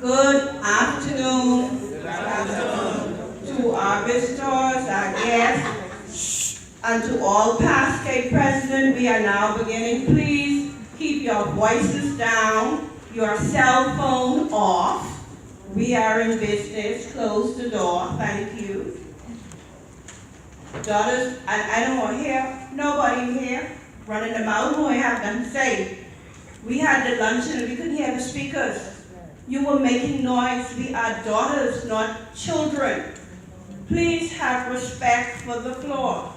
Good afternoon to our visitors, our guests, and to all past state presidents. We are now beginning. Please keep your voices down, your cell phone off. We are in business. Close the door. Thank you. Daughters, I don't want to hear nobody here running the mouth who ain't have nothing to say. We had the luncheon and we couldn't hear the speakers. You were making noise. We are daughters, not children. Please have respect for the floor.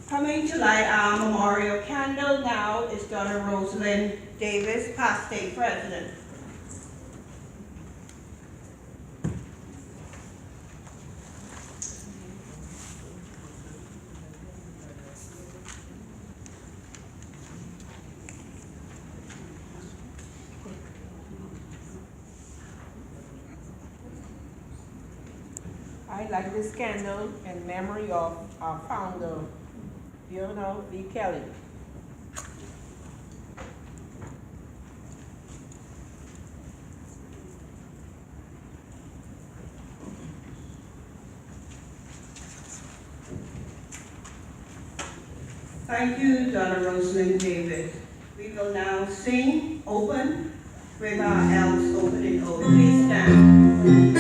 Coming to light our memorial candle now is Donna Rosalind Davis, past state president. I light this candle in memory of our founder, V. Kelly. Thank you, Donna Rosalind David. We will now sing open with our ELKS opening ode. Please stand.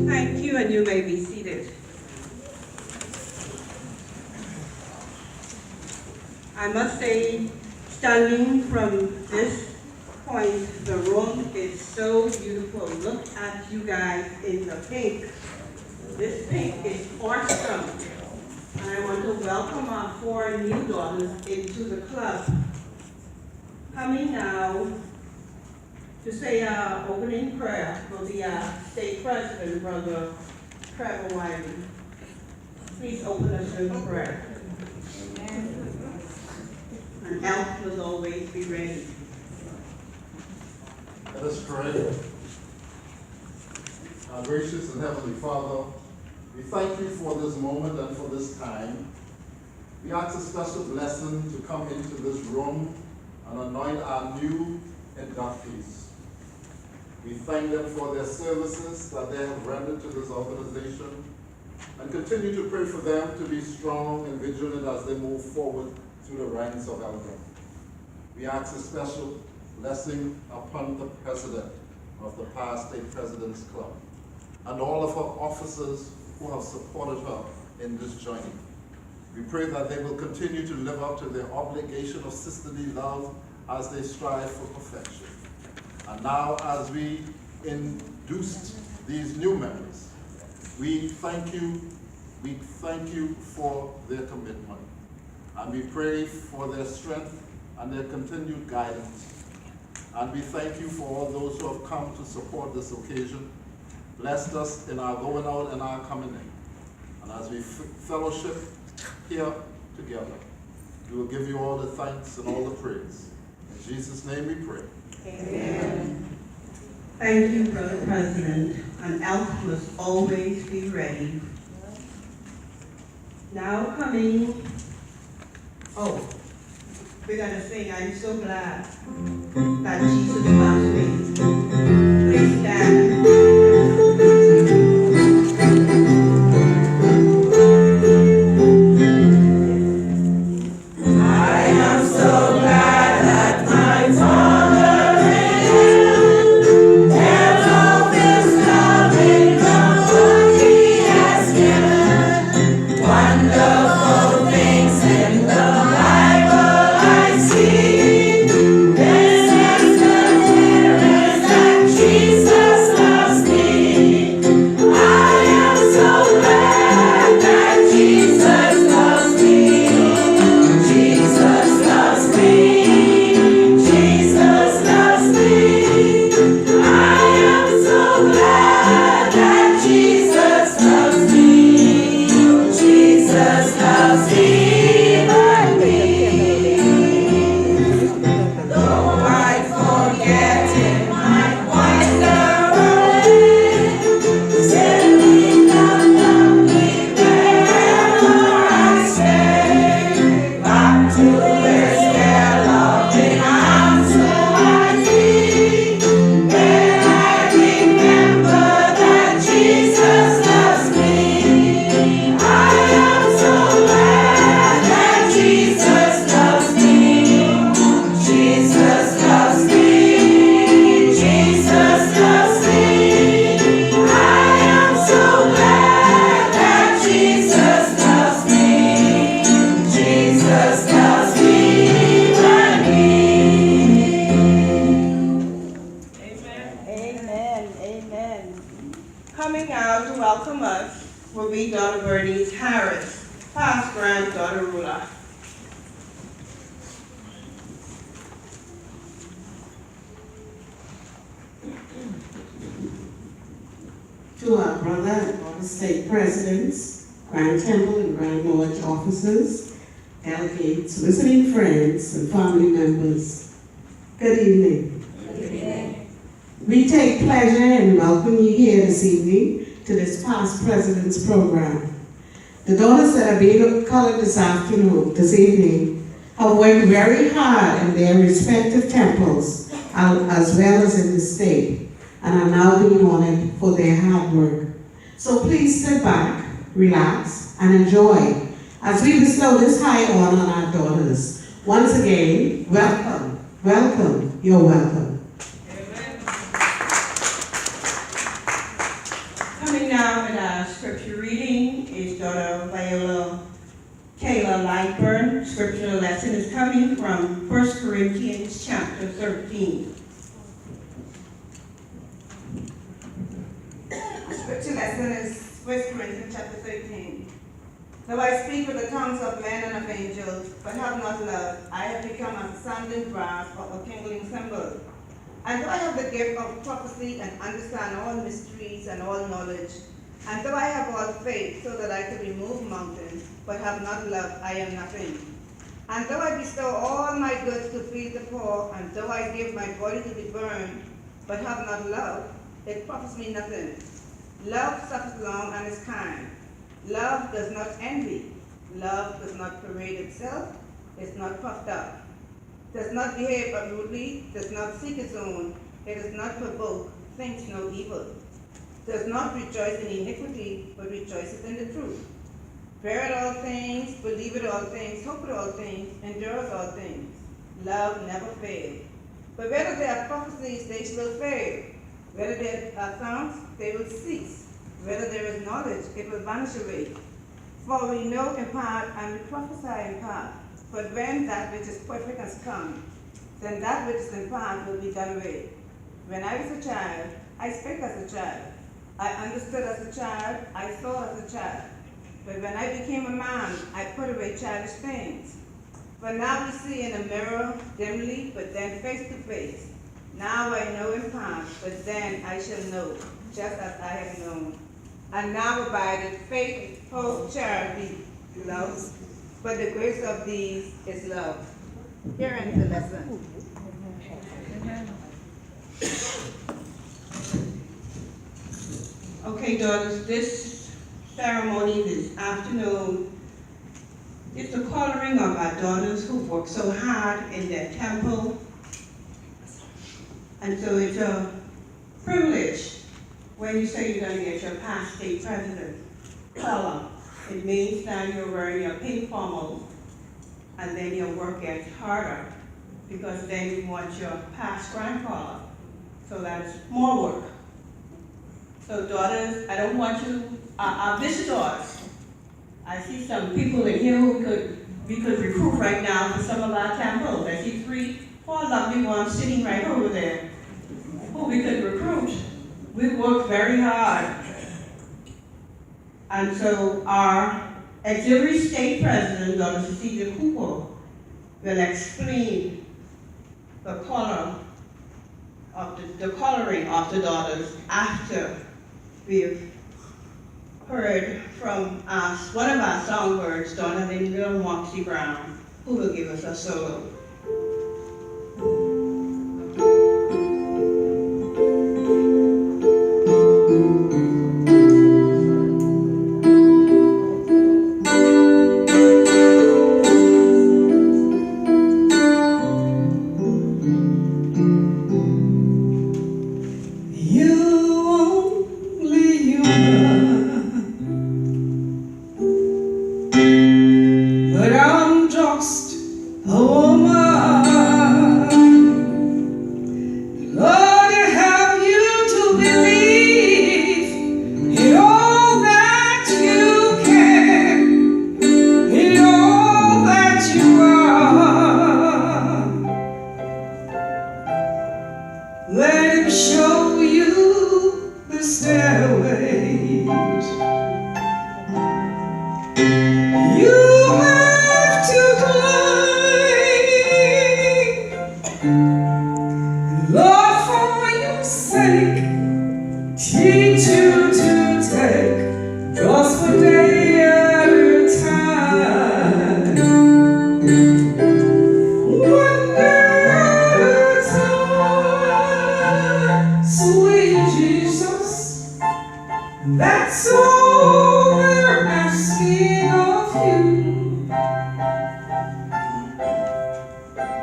Thank you, and you may be seated. I must say, standing from this point, the room is so beautiful. Look at you guys in the pink. This pink is awesome. And I want to welcome our 4 new daughters into the club. Coming now to say our opening prayer will be our state president, Brother Trevor Wiley. Please open us in prayer. And ELKS will always be ready. Let us pray. Our gracious and heavenly Father, we thank you for this moment and for this time. We ask a special blessing to come into this room and anoint our new inductees. We thank them for their services that they have rendered to this organization and continue to pray for them to be strong and vigilant as they move forward through the ranks of ELKS. We ask a special blessing upon the president of the past State President's Club and all of her officers who have supported her in this journey. We pray that they will continue to live up to their obligation of sisterly love as they strive for perfection. And now, as we induced these new members, we thank you for their commitment. And we pray for their strength and their continued guidance. And we thank you for all those who have come to support this occasion. Blessed us in our going out and our coming in. And as we fellowship here together, we will give you all the thanks and all the praise. In Jesus' name we pray. Amen. Thank you, Brother President. And ELKS must always be ready. Now coming, we're gonna sing, I'm so glad that Jesus loves me. Please stand. See, this is the lady, daughter Bernice Harris, past granddaughter Rula. To our brother and brother state presidents, Grand Temple and Grand Lodge officers, delegates, visiting friends, and family members, good evening. Good evening. We take pleasure in welcoming you here this evening to this past president's program. The daughters that are being colored this evening, have worked very hard in their respective temples, as well as in the state, and are now being honored for their hard work. So please sit back, relax, and enjoy as we bestow this high honor on our daughters. Once again, welcome, welcome, you're welcome. Coming now with our scripture reading is daughter Viola Taylor Lightburn. Scripture lesson is coming from 1 Corinthians chapter 13. Scripture lesson is 1 Corinthians chapter 13. Though I speak with the tongues of men and of angels, but have not love, I have become as a sounding brass or a kindling cymbal. And though I have the gift of prophecy and understand all mysteries and all knowledge, and though I have all faith so that I could remove mountains, but have not love, I am nothing. And though I bestow all my goods to feed the poor, and though I give my body to be burned, but have not love, it profits me nothing. Love suffers long and is kind. Love does not envy. Love does not parade itself, is not puffed up, does not behave unrudely, does not seek its own, it does not provoke, thinks no evil, does not rejoice in iniquity, but rejoices in the truth. Beareth all things, believeth all things, hopeth all things, endureth all things. Love never fails. But whether there are prophecies, they will fail. Whether there are tongues, they will cease. Whether there is knowledge, it will vanish away. For we know in part, and we prophesy in part. But when that which is perfect has come, then that which is in part will be done away. When I was a child, I spake as a child. I understood as a child, I saw as a child. But when I became a man, I put away childish things. For now we see in a mirror dimly, but then face to face. Now I know in part, but then I shall know, just as I have known. And now abideth faith, hope, charity, love. But the greatest of these is love. Here ends the lesson. Okay, daughters, this ceremony this afternoon is the coloring of our daughters who worked so hard in their temple. And so it's a privilege when you say you're going to get your past state president color. It means that you're wearing your pink formals, and then your work gets harder because then you want your past grand color. So that's more work. So daughters, I don't want you, our visitors, I see some people in here who we could recruit right now for some of our temples. I see 3, 4 lovely ones sitting right over there who we could recruit. We worked very hard. And so our auxiliary state president, Dr. Cecilia Cooper, will explain the color of the coloring of the daughters after we've heard from one of our songbirds, Donna Linville and Moxie Brown, who will give us a solo. Show you the stairways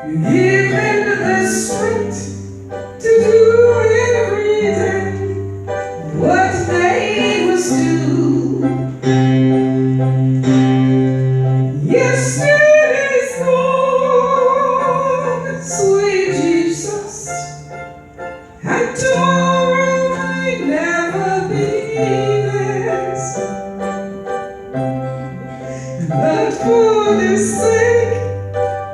Given the strength to do every day what they must do. Yesterday's gone, sweet Jesus, and tomorrow might never be theirs. But for their sake,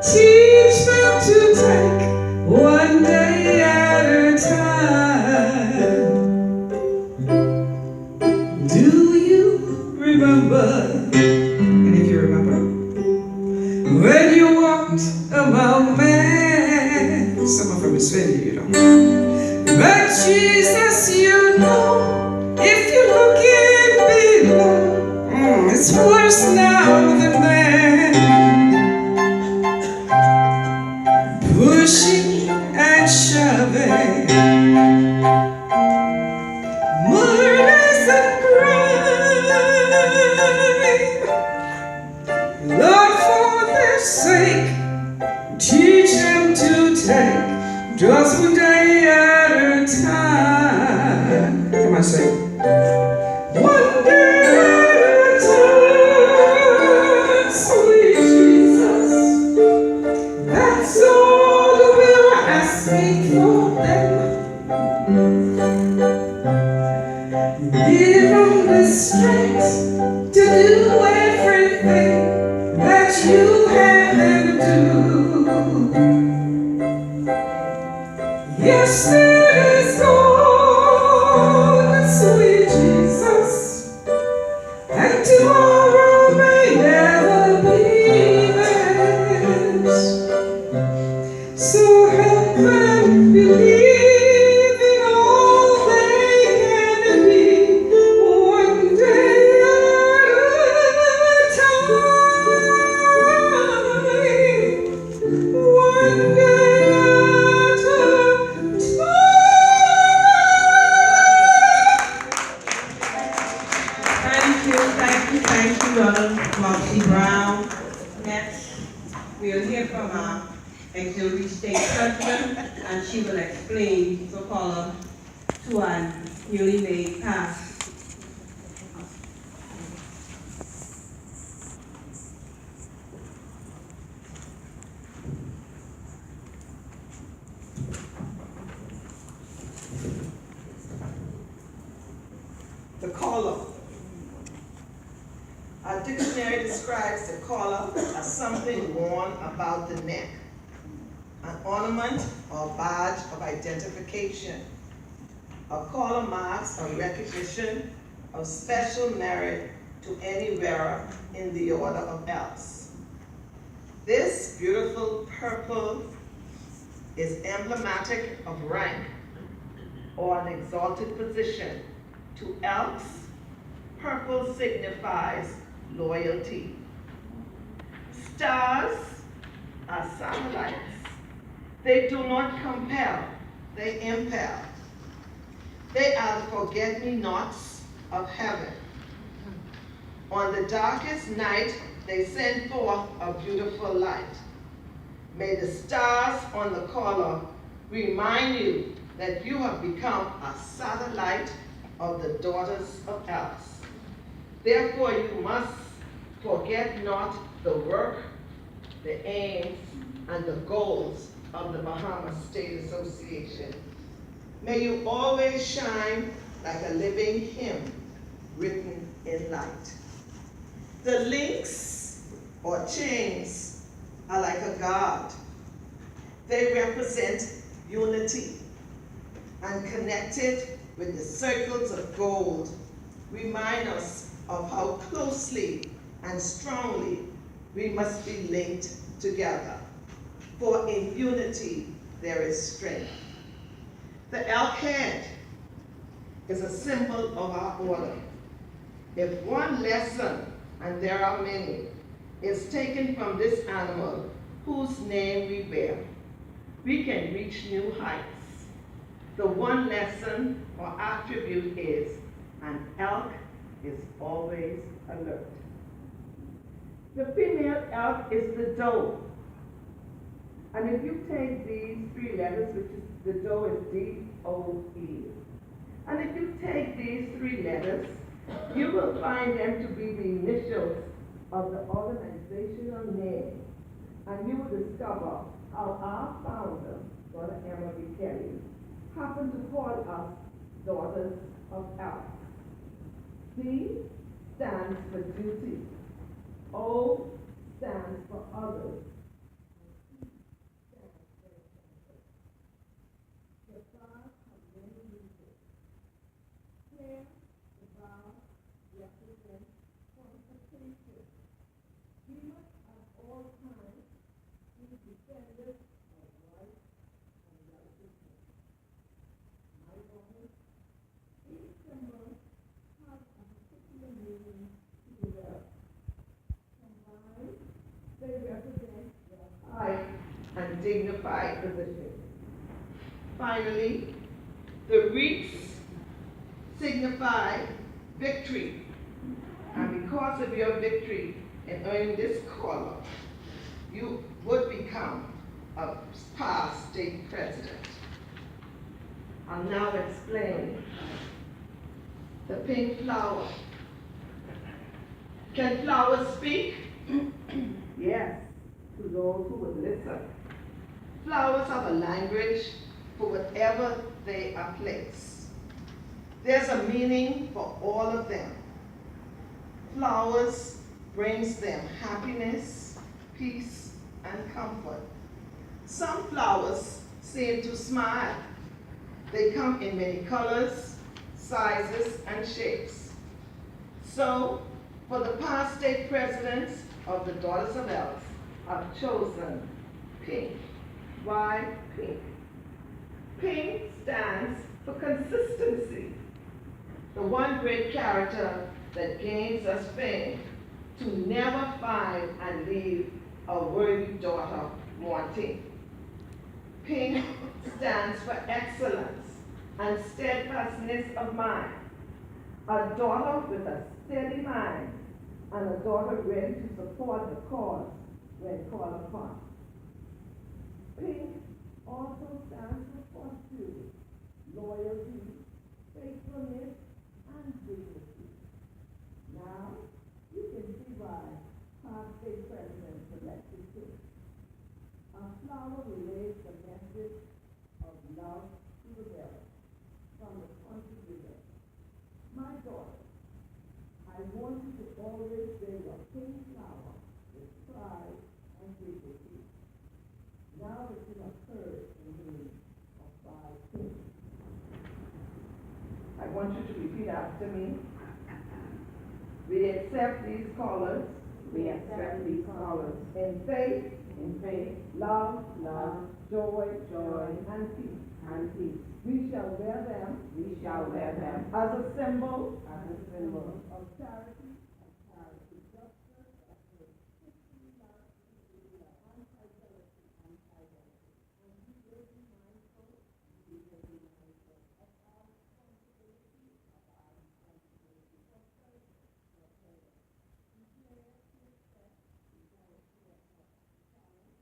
teach them to take one day at a time. Do you remember? And if you remember, when you walked among men, some of them is very, you know. But Jesus, you know, if you look in below, it's worse now than then. Pushing and shoving, murders and crime. Lord, for their sake, teach them to take just one day at a time. Come on, say. One day at a time, sweet Jesus. That's all we're asking for them. Give them the strength to do everything that you have them do. Yesterday's gone, sweet Jesus, and tomorrow may never be theirs. So help them believe in all they can be, one day at a time. One day at a Thank you, Donald Moxie Brown. Next, we'll hear from our auxiliary state president, and she will explain the color to our newly made pass. The collar. Our dictionary describes the collar as something worn about the neck, an ornament or badge of identification. A collar marks a recognition of special merit to any wearer in the order of ELKS. This beautiful purple is emblematic of rank or an exalted position. To ELKS, purple signifies loyalty. Stars are satellites. They do not compel, they impel. They are the forget-me-nots of heaven. On the darkest night, they send forth a beautiful light. May the stars on the collar remind you that you have become a satellite of the daughters of ELKS. Therefore, you must forget not the work, the aims, and the goals of the Bahamas State Association. May you always shine like a living hymn written in light. The links or chains are like a guard. They represent unity, and connected with the circles of gold remind us of how closely and strongly we must be linked together. For in unity there is strength. The elk head is a symbol of our order. If one lesson, and there are many, is taken from this animal whose name we bear, we can reach new heights. The one lesson or attribute is an elk is always alert. The female elk is the doe. And if you take these three letters, which is the DOE is D-O-E, and if you take these three letters, you will find them to be the initials of the organizational name. And you will discover how our founder, Dr. Emma B. Kelly, happened to call us Daughters of ELKS. D stands for duty. O stands for others. And dignified position. Finally, the wreaths signify victory. And because of your victory in earning this collar, you would become a past state president. I'll now explain the pink flower. Can flowers speak? Yes, to those who would listen. Flowers have a language for whatever they are placed. There's a meaning for all of them. Flowers brings them happiness, peace, and comfort. Some flowers seem to smile. They come in many colors, sizes, and shapes. So, for the past state presidents of the Daughters of ELKS, I've chosen pink. Why pink? Pink stands for consistency. The one great character that gains us fame to never find and leave a worthy daughter wanting. Pink stands for excellence and steadfastness of mind. A daughter with a steady mind and a daughter ready to support the cause when called upon. Pink also stands for fortitude, loyalty, faithfulness, and dignity. Now, you can see why past state presidents selected pink. A flower relays the message of love to the bearer from the country river. My daughter, I want you to always bear your pink flower with pride and dignity. Now that you have heard the meaning of five pink, I want you to repeat after me. We accept these colors. We accept these colors in faith, love, joy, and peace. We shall wear them as a symbol of charity, justice, history, love, and fidelity, and we will be mindful of our responsibility, of our responsibility for service, for prayer. We declare to accept, we declare to accept the challenge,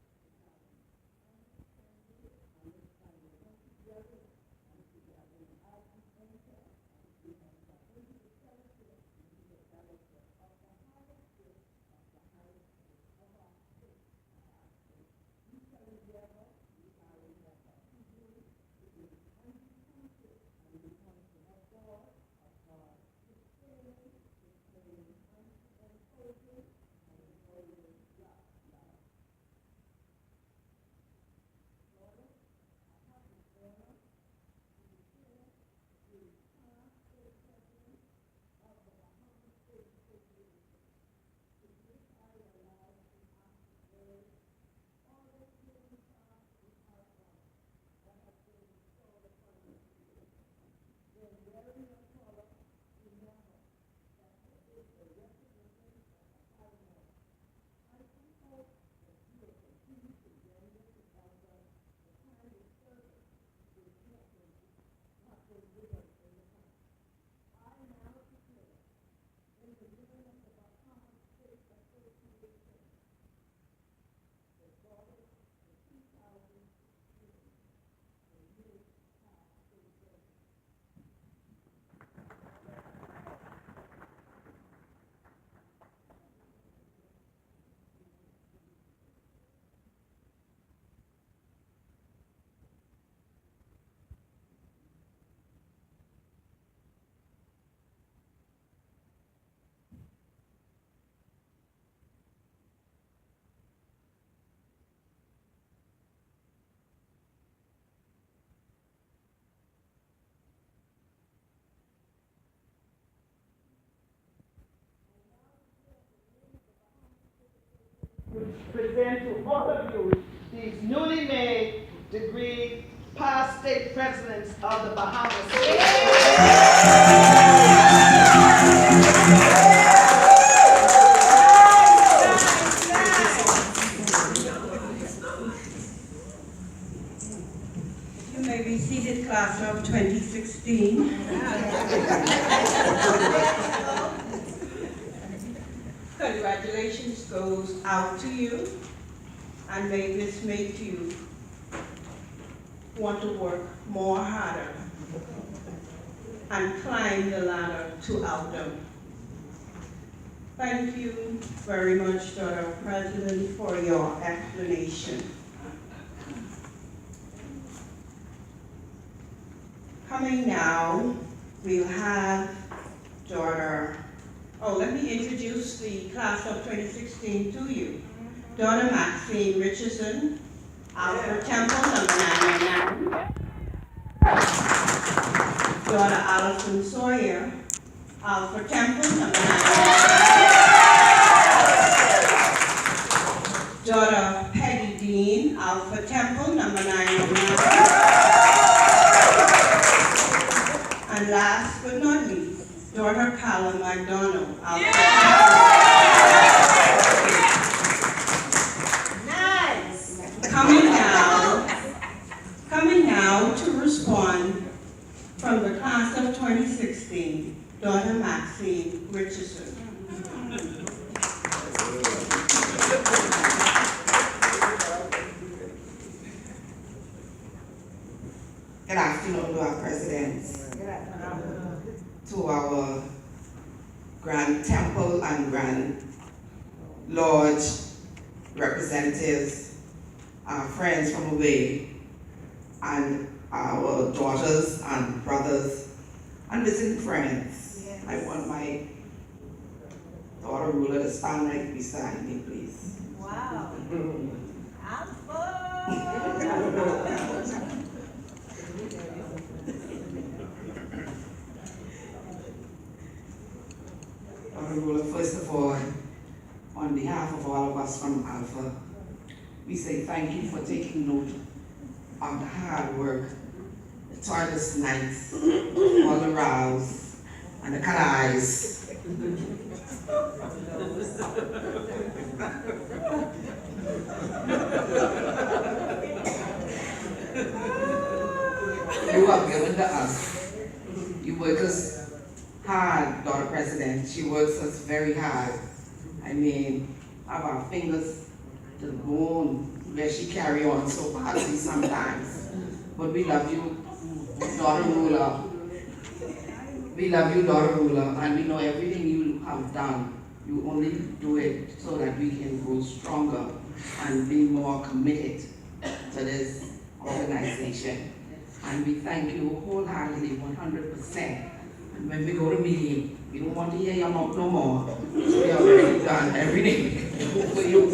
understanding, work together, and together, as we enter, we enter into the fellowship, into the fellowship. present to all of you these newly made degree past state presidents of the Bahamas. You may be seated, class of 2016. Congratulations goes out to you, and may this make you want to work more harder and climb the ladder to outcome. Thank you very much, Daughter President, for your explanation. Coming now, we'll have let me introduce the class of 2016 to you. Daughter Maxine Richardson, Alfred Temple, number 999. Daughter Allison Sawyer, Alfred Temple, number 999. Daughter Peggy Dean, Alfred Temple, number 909. And last but not least, Daughter Callum McDonald, Alfred Coming now to respond from the class of 2016, Daughter Maxine Richardson. Good afternoon to our presidents, to our Grand Temple and Grand Lodge representatives, our friends from away, and our daughters and brothers and visiting friends. Yes. I want my daughter ruler to stand right beside me, please. Wow. Daughter ruler, first of all, on behalf of all of us from Alpha, we say thank you for taking note of the hard work, the tireless nights, all the rows, and the cut-eyes. You are given to us. You work us hard, Daughter President. She works us very hard. I mean, have our fingers to the bone where she carry on so badly sometimes. But we love you, Daughter Ruler. We love you, Daughter Ruler, and we know everything you have done. You only do it so that we can grow stronger and be more committed to this organization. And we thank you wholeheartedly, 100%. And when we go to meeting, we don't want to hear your mouth no more. We have already done everything for you.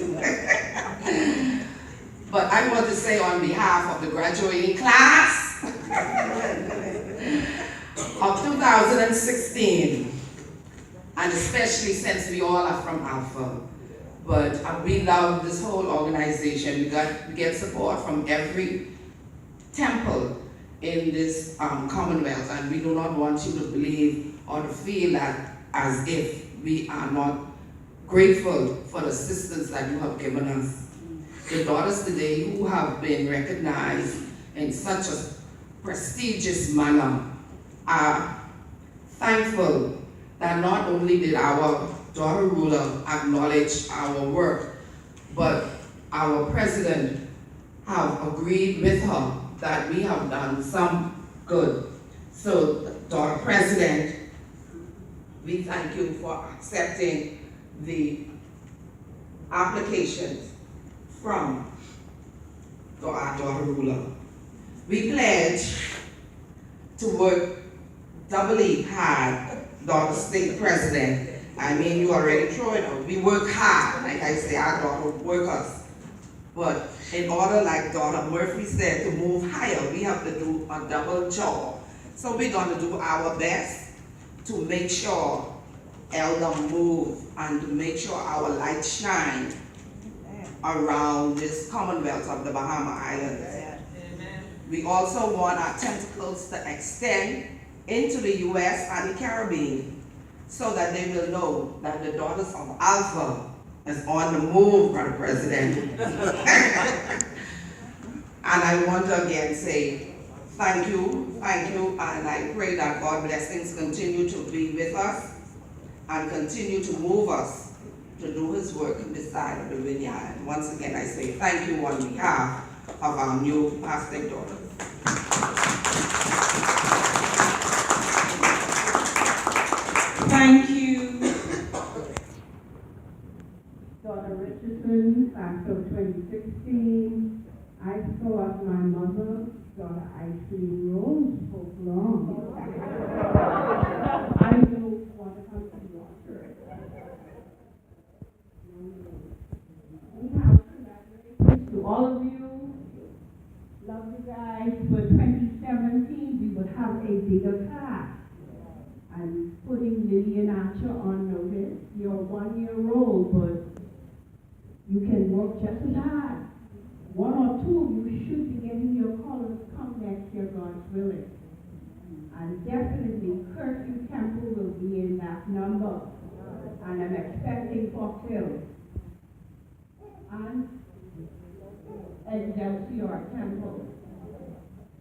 But I want to say on behalf of the graduating class of 2016, and especially since we all are from Alpha, but we love this whole organization. We get support from every temple in this Commonwealth, and we do not want you to believe or to feel that as if we are not grateful for the assistance that you have given us. The daughters today who have been recognized in such a prestigious manner are thankful that not only did our daughter ruler acknowledge our work, but our president have agreed with her that we have done some good. So, Daughter President, we thank you for accepting the applications from our daughter ruler. We pledge to work doubly hard, Daughter State President. I mean, you already throw it out. We work hard, like I say, our daughter workers. But in order, like Daughter Murphy said, to move higher, we have to do a double job. So we're going to do our best to make sure Elder move and to make sure our light shine around this Commonwealth of the Bahama Islands. We also want our tentacles to extend into the U.S. and the Caribbean so that they will know that the daughters of Alpha is on the move, Brother President. And I want to again say thank you, and I pray that God's blessings continue to be with us and continue to move us to do His work in this side of the vineyard. Once again, I say thank you on behalf of our new pastor daughters. Thank you. Daughter Richardson, class of 2016. I saw as my mother, daughter Icy Rose, spoke long. I don't want to come to water. Anyhow, congratulations to all of you. Love you guys. For 2017, we will have a bigger class. I'm putting Lillian Archer on notice. You're 1 year old, but you can work just as hard. 1 or 2, you should be getting your colors come next year, God's willing. And definitely, Curfew Temple will be in that number. And I'm expecting Fort Hill. And Excelsior Temple.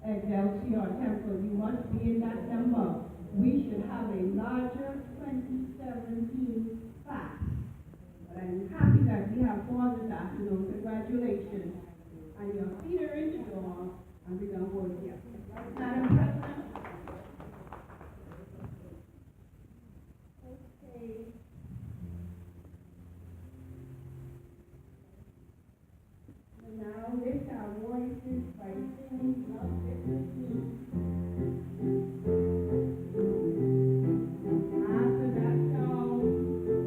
Excelsior Temple, you must be in that number. We should have a larger 2017 class. But I'm happy that we have 4 this afternoon. Congratulations. And your feet are in the door, and we're going to hold you. Madam President. Okay. And now lift our voices by singing Love Victory. After that song,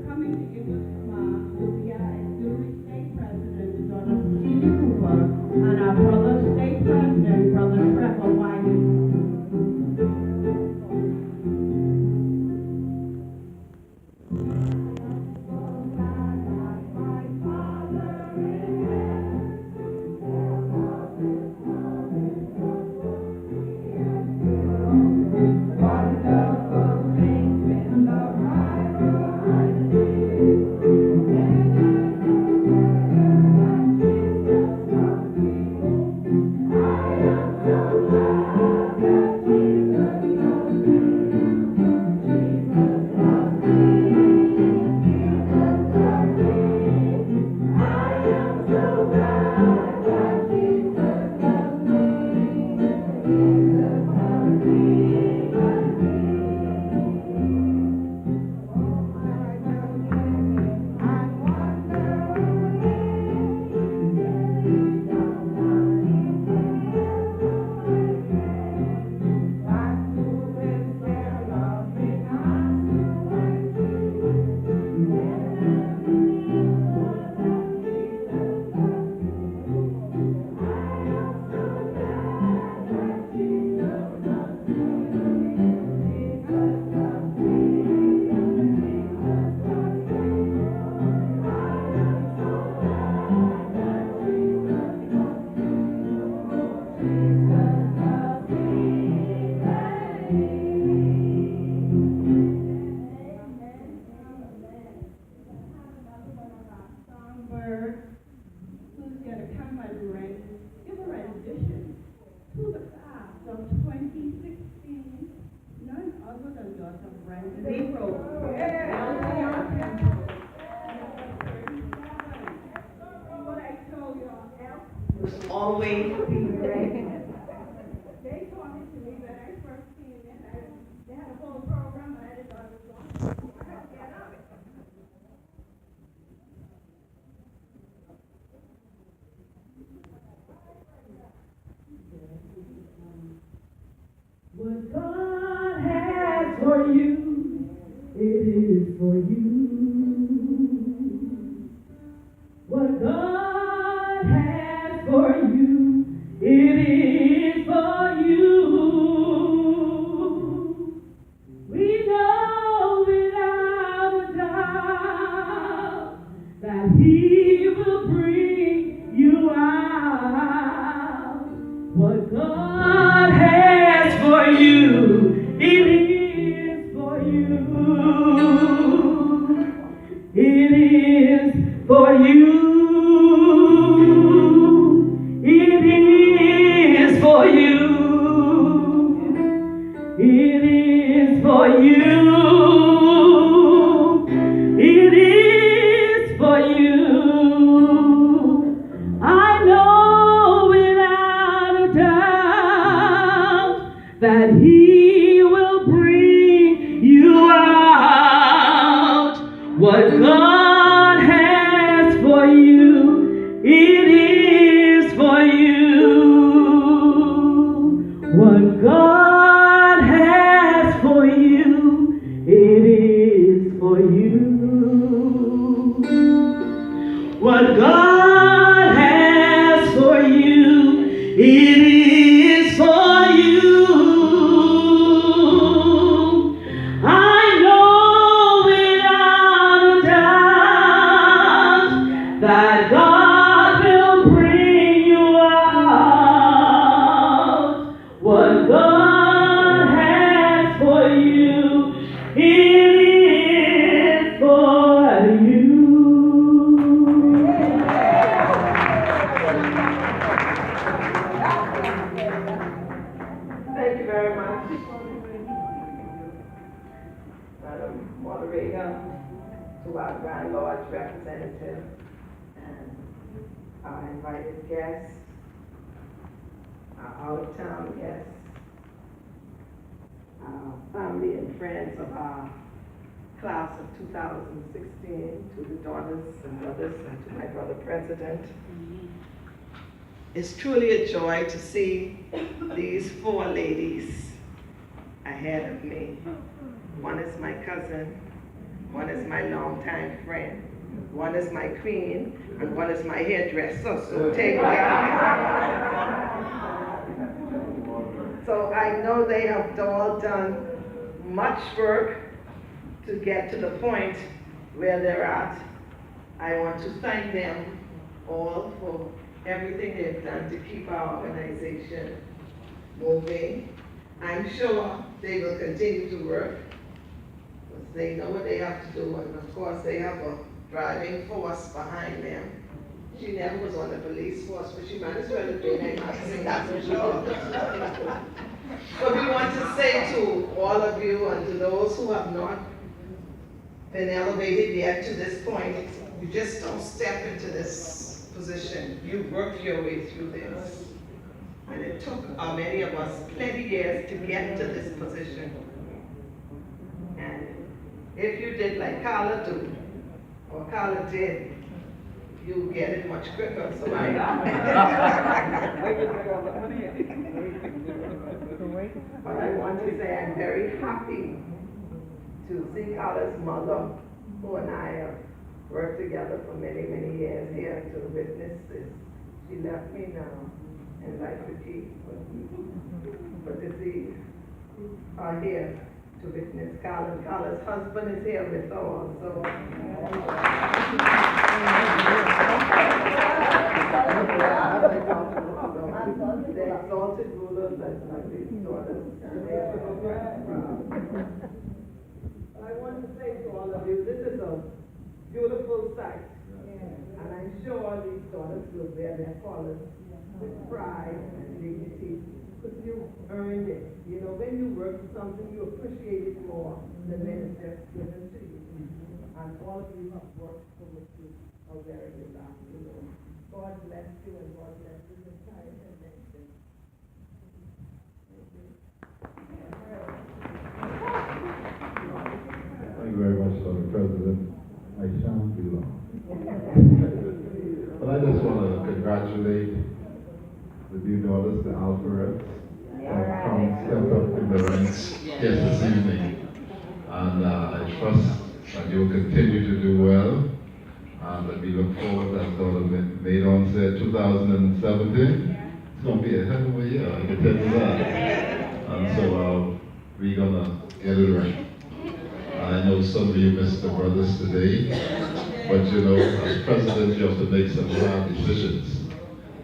coming to give us remarks will be our auxiliary state president, Dr. Cecilia Cooper, and our brother state president, Brother Trevor Wyden. Always be ready. They told me to me when I first came in, they had a whole program, but I didn't know I was going. I had to get up. What God has for you, it is for you. What God has for you, it is for you. What God has for you, it is for you. It is for you. It is for you. It is for you. It is for you. I know without a doubt that He will bring you out. What God has for you, it is for you. What God has for you, it is for you. What God has for you, it is for you. I know without a doubt that God will bring you out. What God has for you, it is for you. Thank you very much, Madam Moderator, to our Grand Lodge representative, and our invited guests, our out-of-town guests, our family and friends of our class of 2016, to the daughters and brothers, and to my brother president. It's truly a joy to see these four ladies ahead of me. One is my cousin, one is my longtime friend, one is my queen, and one is my hairdresser, so take care. So I know they have all done much work to get to the point where they're at. I want to thank them all for everything they've done to keep our organization moving. I'm sure they will continue to work, because they know what they have to do, and of course they have a driving force behind them. She never was on the police force, but she might as well have been, that's for sure. But we want to say to all of you and to those who have not been elevated yet to this point, you just don't step into this position. You worked your way through this. And it took many of us plenty years to get to this position. And if you did like Carla do, or Carla did, you get it much quicker. So I but I want to say I'm very happy to see Carla's mother, who and I have worked together for many, many years here, to witness this. She left me now, and life would keep. But to see her here to witness Carla. Carla's husband is here with her also. The exalted rulers that's like these daughters. I want to say to all of you, this is a beautiful sight. And I'm sure these daughters will wear their collars with pride and dignity, because you earned it. You know, when you work for something, you appreciate it more than when it's just given to you. And all of you have worked for what you are wearing this afternoon. God bless you, and God bless this entire convention. Thank you very much, Dr. President. I shan't be long. But I just want to congratulate the new daughters, the Alpharets, have come stepped up in the ranks here this evening. And I trust that you'll continue to do well. And we look forward, as Dr. Maydon said, 2017. It's going to be a hell of a year, I can tell you that. And so we're going to get it right. I know some of you missed the brothers today, but you know, as president, you have to make some hard decisions.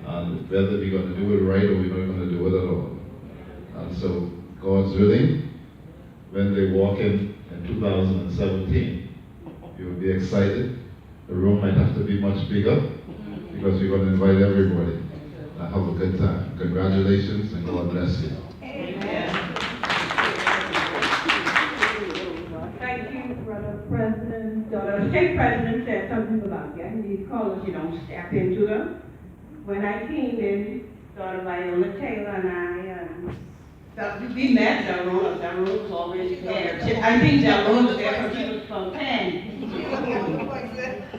and whether we're going to do it right or we're not going to do it at all. And so, God's willing, when they walk in 2017, you'll be excited. The room might have to be much bigger because we're going to invite everybody. Have a good time. Congratulations and God bless you. Amen. Thank you, Brother President. The state president said something about getting these colors, you don't step into them. When I came in, Daughter Viola Taylor and we met Delrona. Delrona was always there. I think Delrona was there when she was from 10.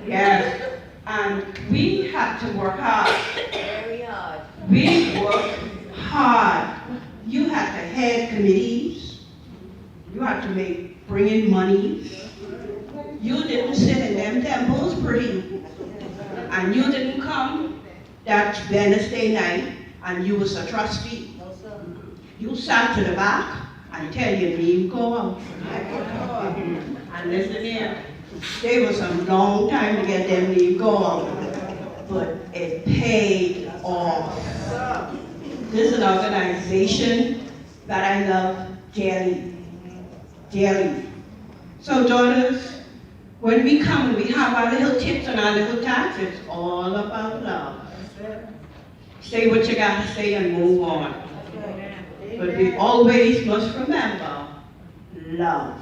Yes. And we had to work hard. Very hard. We worked hard. You had to head committees. You had to bring in money. You didn't sit in them temples pretty. And you didn't come that Wednesday night and you was a trustee. You sat to the back and tell your name go out. And listen here, there was a long time to get them name go out, but it paid off. This is an organization that I love dearly, dearly. So daughters, when we come, we have our little tips and our little tax, it's all about love. Say what you got to say and move on. But we always must remember, love.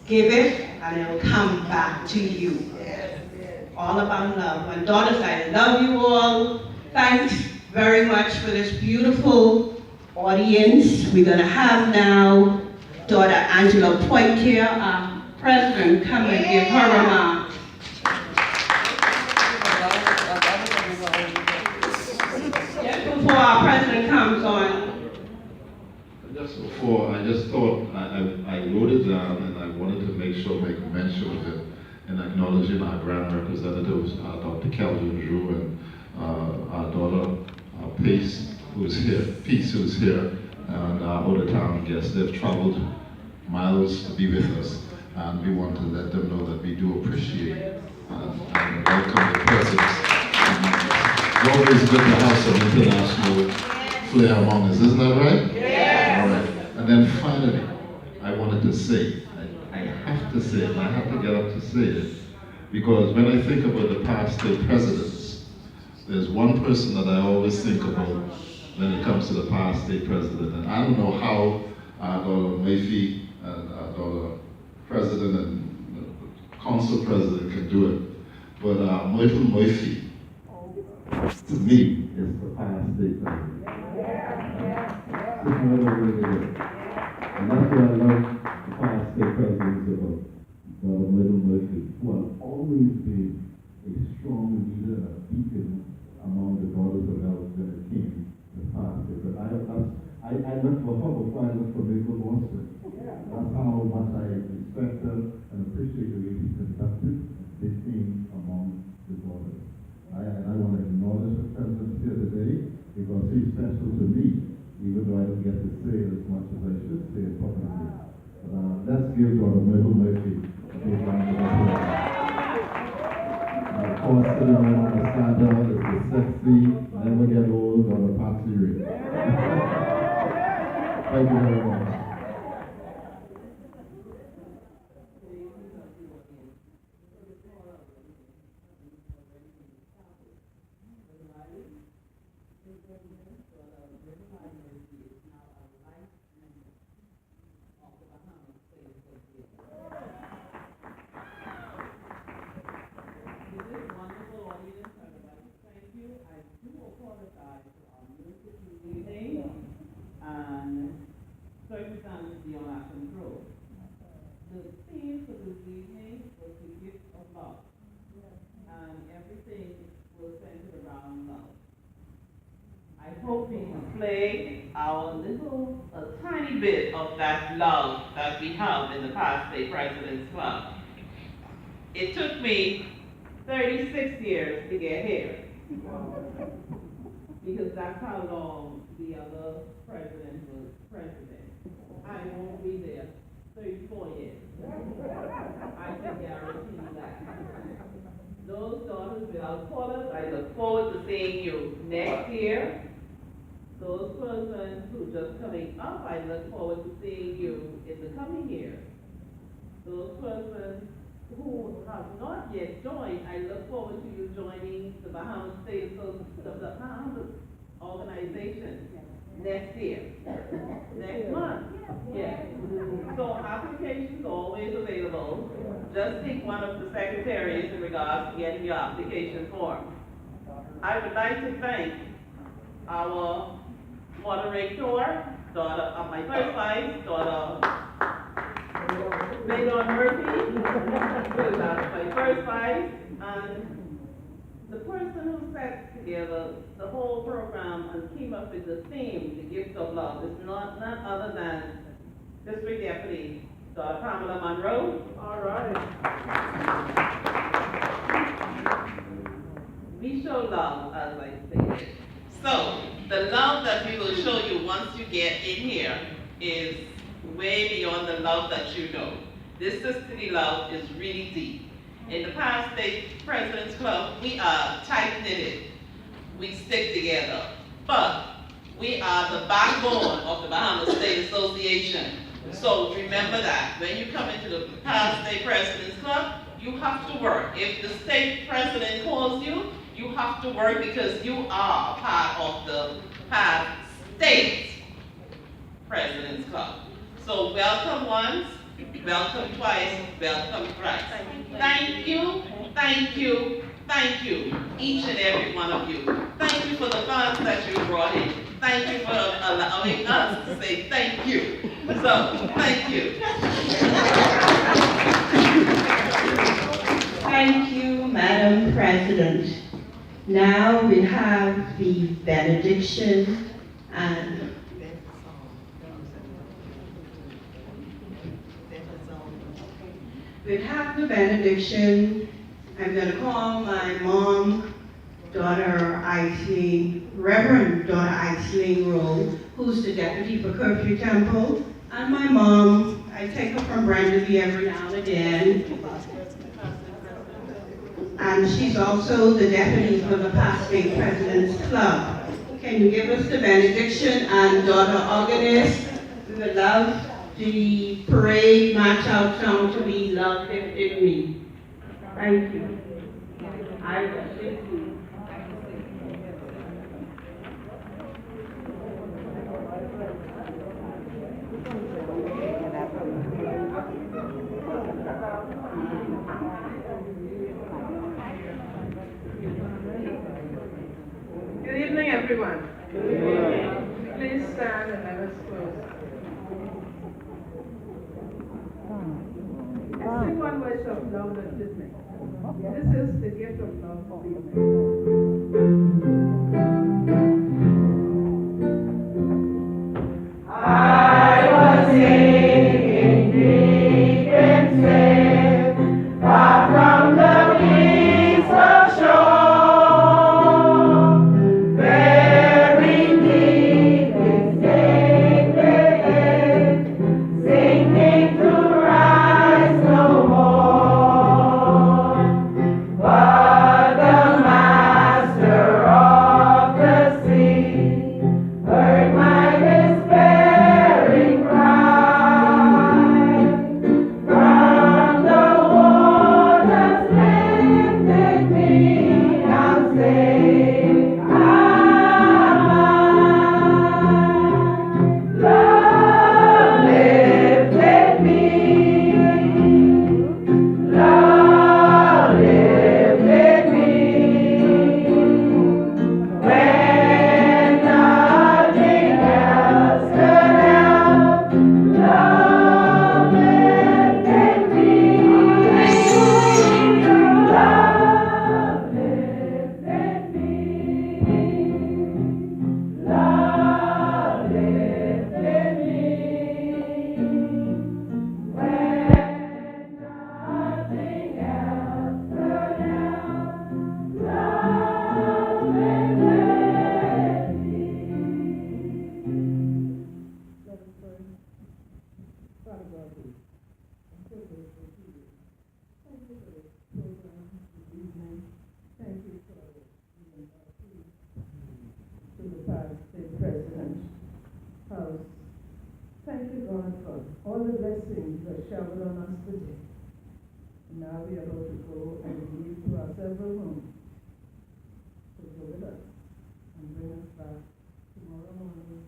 Give it and it'll come back to you. All about love. And daughters, I love you all. Thanks very much for this beautiful audience. We're gonna have now Daughter Angela Poitier, our president, come and give her remarks. Just before our president comes on, Just before, I just thought, I wrote it down and I wanted to make mention of it in acknowledging our grand representatives, Dr. Calvin Drew and our daughter, Peace, who's here, and our out-of-town guests. They've traveled miles to be with us, and we want to let them know that we do appreciate and welcome their presence. It's always good to have some international flair among us, isn't that right? Yeah. All right. And then finally, I wanted to say, I have to say it, and I have to get up to say it, because when I think about the past state presidents, there's one person that I always think about when it comes to the past state president, and I don't know how our daughter Murphy and our daughter president and council president can do it, but Michael Murphy, to me, is the past state president. And that's what I love the past state presidents about Michael Murphy, who has always been a strong leader and a beacon among the daughters of ELKS when it came to past state. But I look for her before I look for Michael Boston. That's how much I respect her and appreciate the way she conducted this thing among the daughters. And I want to acknowledge her presence here today because she's special to me, even though I don't get to say it as much as I should say it publicly. But let's give Daughter Michael Murphy a big round of applause. Of course, sitting right on the stand-up is the sexy, never get old, Daughter Patsy Ray. Thank you very much. And circumstances beyond our control. The theme for this evening was the gift of love. And everything was centered around love. I hope we display a tiny bit of that love that we have in the past state president's club. It took me 36 years to get here. Because that's how long the other president was president. I won't be there 34 years. I can guarantee you that. Those daughters without callers, I look forward to seeing you next year. Those persons who just coming up, I look forward to seeing you in the coming year. Those persons who have not yet joined, I look forward to you joining the Bahamas State the Bahamas organization next year, next month. Yes. So applications are always available. Just pick one of the secretaries in regards to getting your application form. I would like to thank our moderator, daughter of my first wife, daughter Maydon Murphy, who is my first wife, and the person who set together the whole program and came up with the theme, the gift of love, is none other than District Deputy Daughter Pamela Monroe. All right. We show love, as I say. So, the love that we will show you once you get in here is way beyond the love that you know. This sisterly love is really deep. In the past State President's Club, we are tight-knitted. We stick together. But we are the backbone of the Bahamas State Association. So remember that. When you come into the past State President's Club, you have to work. If the state president calls you, you have to work because you are a part of the past State President's Club. So welcome once, welcome twice, welcome thrice. Thank you, thank you, thank you, each and every one of you. Thank you for the funds that you brought in. Thank you for allowing us to say thank you. So, thank you. Thank you, Madam President. Now we have the benediction and we have the benediction. I'm going to call my mom, daughter Aisling, Reverend daughter Aisling Rowe, who's the deputy for Curfew Temple, and my mom. I take her from Branderby every now and again. And she's also the deputy for the past State President's Club. Can you give us the benediction? And daughter organist, we would love the parade march out song to be Love Lifted Me. Thank you. I worship you. Good evening, everyone. Good evening. Please stand and let us close. I sing one verse of love that is me. This is the gift of love for I was sinking deep in sin, far from the peace of shore. But the God for all the blessings that showered on us today. And now we are about to go and leave to our several homes. So go with us and bring us back tomorrow morning.